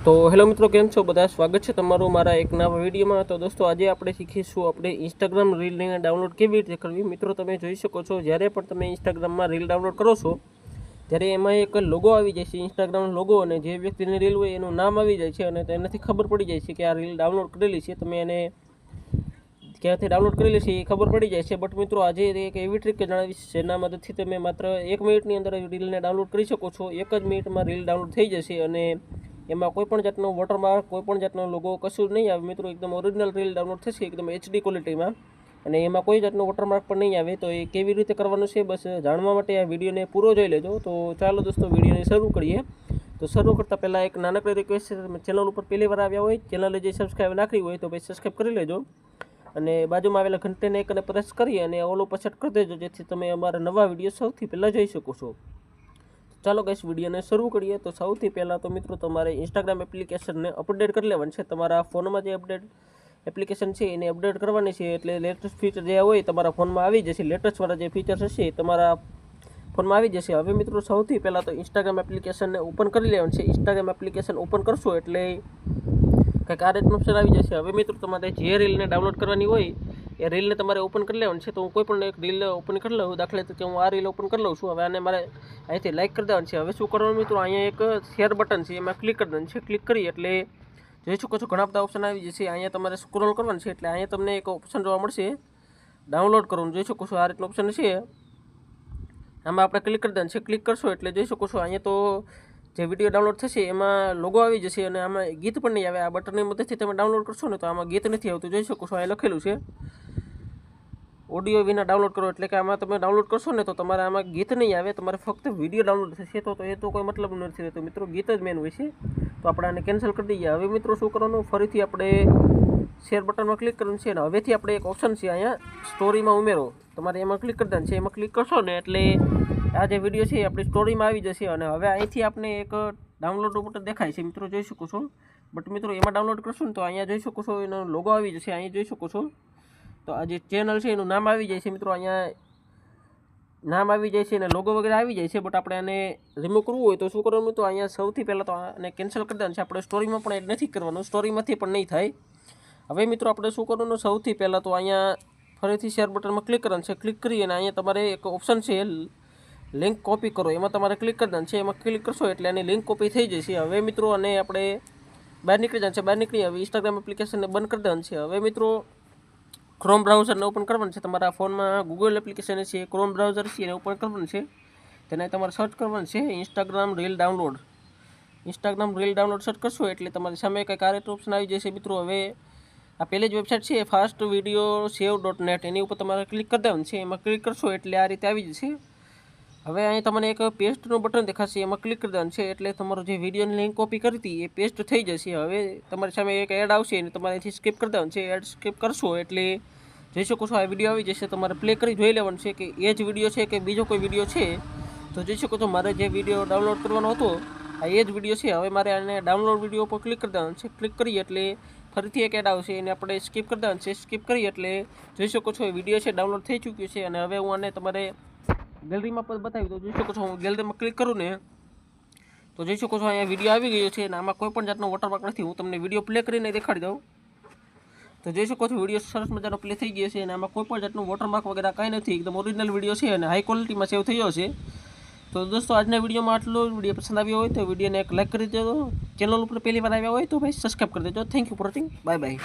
तो हेलो मित्रों, केम छो बधा? स्वागत है तमारू मारा एक नवा विडियो में। तो दोस्तों आज આપણે શીખીશું આપણે इंस्टाग्राम રીલ ને ડાઉનલોડ કેવી રીતે કરવી। મિત્રો તમે જોઈ શકો છો, જ્યારે પણ તમે इंस्टाग्रामમાં રીલ ડાઉનલોડ કરો છો ત્યારે એમાં એક લોગો આવી જાય છે, इंस्टाग्राम લોગો, અને જે વ્યક્તિની રીલ હોય એનું નામ આવી જાય છે અને તેનાથી ખબર પડી જાય છે કે આ રીલ ડાઉનલોડ કરેલી છે। તમે એને ક્યાંથી ડાઉનલોડ કરેલી છે એ ખબર પડી જાય છે। બટ મિત્રો આજે એક એવી ટ્રીક જણાવીશ જેના મદદથી તમે માત્ર 1 મિનિટની અંદર રીલને ડાઉનલોડ કરી શકો છો। 1 જ મિનિટમાં રીલ ડાઉનલોડ થઈ જશે અને એમાં કોઈપણ જાતનો વોટરમાર્ક, કોઈપણ જાતનો લોગો કશું જ નહીં આવે મિત્રો। એકદમ ઓરિજિનલ રીલ ડાઉનલોડ થશે, એકદમ HD ક્વોલિટીમાં, અને એમાં કોઈ જાતનો વોટરમાર્ક પણ નહીં આવે। તો એ કેવી રીતે કરવાનું છે બસ જાણવા માટે આ વિડીયોને પૂરો જોઈ લેજો। તો ચાલો દોસ્તો વિડીયોને શરૂ કરીએ। તો શરૂ કરતાં પહેલાં એક નાનકડી રિક્વેસ્ટ છે, તમે ચેનલ ઉપર પહેલી વાર આવ્યા હોય, ચેનલને જે સબસ્ક્રાઈબ નાખી હોય તો ભાઈ સબસ્ક્રાઈબ કરી લેજો અને બાજુમાં આવેલા ઘંટીને એકને પ્રેસ કરી અને ઓલ ઉપર સેટ કરી દેજો, જેથી તમે અમારા નવા વિડીયો સૌથી પહેલાં જોઈ શકો છો। ચાલો ગાઈસ વિડીયોને શરૂ કરીએ। તો સૌથી પહેલાં તો મિત્રો તમારે इंस्टाग्राम એપ્લિકેશનને અપડેટ કરી લેવાની છે। તમારા ફોનમાં જે અપડેટ એપ્લિકેશન છે એને અપડેટ કરવાની છે, એટલે લેટેસ્ટ ફીચર જે હોય તમારા ફોનમાં આવી જશે। લેટેસ્ટવાળા જે ફીચર્સ હશે એ તમારા ફોનમાં આવી જશે। હવે મિત્રો સૌથી પહેલાં તો इंस्टाग्राम એપ્લિકેશનને ઓપન કરી લેવાનું છે। इंस्टाग्राम એપ્લિકેશન ઓપન કરશો એટલે કંઈક આ રીતનું ઓપ્શન આવી જશે। હવે મિત્રો તમારે જે રીલને ડાઉનલોડ કરવાની હોય એ રીલને તમારે ઓપન કરી લેવાની છે। તો હું કોઈ પણ એક રીલ ઓપન કરી લઉં, દાખલા તરીકે હું આ રીલ ઓપન કરી લઉં છું। હવે આને મારે અહીંથી લાઇક કરી દેવાનું છે। હવે શું કરવાનું મિત્રો, અહીંયા એક શેર બટન છે, એમાં ક્લિક કરી દેવાનું છે। ક્લિક કરી એટલે જોઈ શકો છો ઘણા બધા ઓપ્શન આવી જશે। અહીંયા તમારે સ્ક્રોલ કરવાનું છે એટલે અહીંયા તમને એક ઓપ્શન જોવા મળશે ડાઉનલોડ કરવાનું। જોઈ શકો છો આ રીતનો ઓપ્શન છે, આમાં આપણે ક્લિક કરી દેવાનું છે। ક્લિક કરશો એટલે જોઈ શકો છો અહીંયા તો જે વિડીયો ડાઉનલોડ થશે એમાં લોગો આવી જશે અને આમાં ગીત પણ નહીં આવે। આ બટનની મદદથી તમે ડાઉનલોડ કરશો ને તો આમાં ગીત નથી આવતું। જોઈ શકો છો અહીંયા લખેલું છે ઓડિયો વિના ડાઉનલોડ કરો, એટલે કે આમાં તમે ડાઉનલોડ કરશો ને તો તમારે આમાં ગીત નહીં આવે, તમારે ફક્ત વિડીયો ડાઉનલોડ થશે। તો એ તો કોઈ મતલબ નથી રહેતો મિત્રો, ગીત જ મેન હોય છે। તો આપણે આને કેન્સલ કરી દઈએ। હવે મિત્રો શું કરવાનું, ફરીથી આપણે શેર બટનમાં ક્લિક કરવાનું છે અને હવેથી આપણે એક ઓપ્શન છે અહીંયા સ્ટોરીમાં ઉમેરો, તમારે એમાં ક્લિક કરી દેવાનું છે। એમાં ક્લિક કરશો ને એટલે આ જે વિડીયો છે એ આપણી સ્ટોરીમાં આવી જશે અને હવે અહીંથી આપણે એક ડાઉનલોડનું બટન દેખાય છે મિત્રો, જોઈ શકો છો। બટ મિત્રો એમાં ડાઉનલોડ કરશો ને તો અહીંયા જોઈ શકો છો એનો લોગો આવી જશે, અહીં જોઈ શકો છો। તો આ જે ચેનલ છે એનું નામ આવી જાય છે મિત્રો, અહીંયા નામ આવી જાય છે અને લોગો વગેરે આવી જાય છે। બટ આપણે આને રિમૂવ કરવું હોય તો શું કરવાનું, તો અહીંયા સૌથી પહેલાં તો આને કેન્સલ કરી દેવાનું છે। આપણે સ્ટોરીમાં પણ એડ નથી કરવાનું, સ્ટોરીમાંથી પણ નહીં થાય। હવે મિત્રો આપણે શું કરવાનું, સૌથી પહેલાં તો અહીંયા ફરીથી શેર બટનમાં ક્લિક કરવાનું છે। ક્લિક કરી અને અહીંયા તમારે એક ઓપ્શન છે લિંક કોપી કરો, એમાં તમારે ક્લિક કરી દેવાનું છે। એમાં ક્લિક કરશો એટલે આની લિંક કોપી થઈ જશે। હવે મિત્રો અને આપણે બહાર નીકળી જવાનું છે। બહાર નીકળી હવે इंस्टाग्राम એપ્લિકેશનને બંધ કરી દેવાનું છે। હવે મિત્રો ક્રોમ બ્રાઉઝરને ઓપન કરવાનું છે। તમારા ફોનમાં ગૂગલ એપ્લિકેશન છે, ક્રોમ બ્રાઉઝર છે, એને ઓપન કરવાનું છે। તેને તમારે સર્ચ કરવાનું છે Instagram reel download. Instagram reel download search કરશો એટલે તમારી સામે કંઈક આ રીતનું ઓપ્શન આવી જશે મિત્રો। હવે આ પહેલી જ વેબસાઇટ છે fastvideosave.net, એની ઉપર તમારે ક્લિક કરી દેવાનું છે। એમાં ક્લિક કરશો એટલે આ રીતે આવી જશે। હવે અહીં તમને એક પેસ્ટનું બટન દેખાશે, એમાં ક્લિક કરી દેવાનું છે એટલે તમારો જે વિડીયોની લિંક કોપી કરી હતી એ પેસ્ટ થઈ જશે। હવે તમારી સામે એક એડ આવશે અને તમારે અહીંથી સ્કીપ કરી દેવાનું છે। એડ સ્કીપ કરશો એટલે જોઈ શકો છો આ વિડીયો આવી જશે। તમારે પ્લે કરી જોઈ લેવાનું છે કે એ જ વિડીયો છે કે બીજો કોઈ વિડીયો છે। તો જોઈ શકો છો મારે જે વિડીયો ડાઉનલોડ કરવાનો હતો આ એ જ વિડીયો છે। હવે મારે આને ડાઉનલોડ વિડીયો પર ક્લિક કરી દેવાનું છે। ક્લિક કરી એટલે ફરીથી એક એડ આવશે એને આપણે સ્કીપ કરી દેવાનું છે। સ્કીપ કરી એટલે જોઈ શકો છો એ વિડીયો છે ડાઉનલોડ થઈ ચૂક્યો છે। અને હવે હું આને તમારે ગેલેરીમાં પણ બતાવી દઉં। જોઈ શકો છો હું ગેલેરીમાં ક્લિક કરું ને તો જોઈ શકો છો અહીંયા વિડીયો આવી ગયો છે અને આમાં કોઈ પણ જાતનો વોટરમાર્ક નથી। હું તમને વિડીયો પ્લે કરીને દેખાડી દઉં તો જોઈ શકો છો વિડીયો સરસ મજાનો પ્લે થઈ ગયો છે અને આમાં કોઈ પણ જાતનું વોટરમાર્ક વગેરે કાંઈ નથી, એકદમ ઓરિજિનલ વિડીયો છે અને હાઈ ક્વોલિટીમાં સેવ થયો છે। તો દોસ્તો આજના વિડીયોમાં આટલું। વિડીયો પસંદ આવ્યો હોય તો વિડીયોને એક લાઈક કરી દેજો, ચેનલ ઉપર પહેલી વાર આવ્યા હોય તો ભાઈ સબસ્ક્રાઈબ કરી દેજો। Thank you for watching, bye bye.